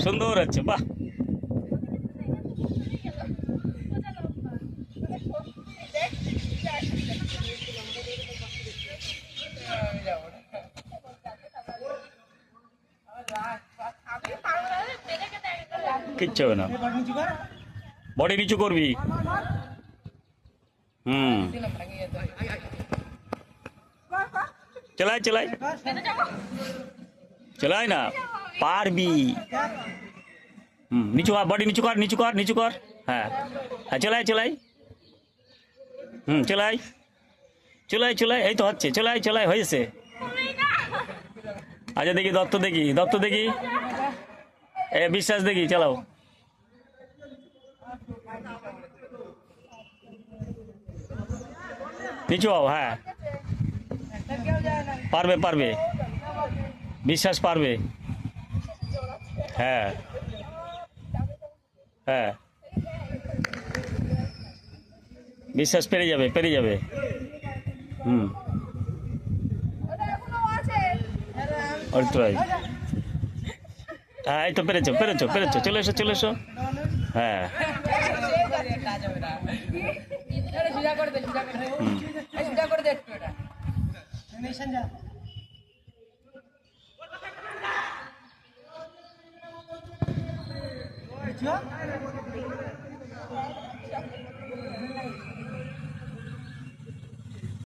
সুন্দর হচ্ছে, বাহ। কিচ্ছু হবে না, বডি নিচু করবি। হুম, চলাই চলাই চলাই না, পারবি। হুম, নিচু কর, বডি নিচু কর, নিচু কর, নিচু কর। হ্যাঁ হ্যাঁ, চলাই চলাই। হুম, চলাই চলাই চলাই, এই তো হচ্ছে, চলাই চলাই, হয়েছে। আচ্ছা দেখি, দত্ত দেখি, দত্ত দেখি, এ বিশ্বাস দেখি, চালাও। নিচু হও, হ্যাঁ, পারবে পারবে, বিশ্বাস পারবে। হ্যাঁ হ্যাঁ, বিশ্বাস পেরে যাবে, পেরে যাবে। হুম, অলরাইট। হ্যাঁ, এই তো পেরেছো পেরেছো পেরেছো, চলে এসো চলে এসো। হ্যাঁ,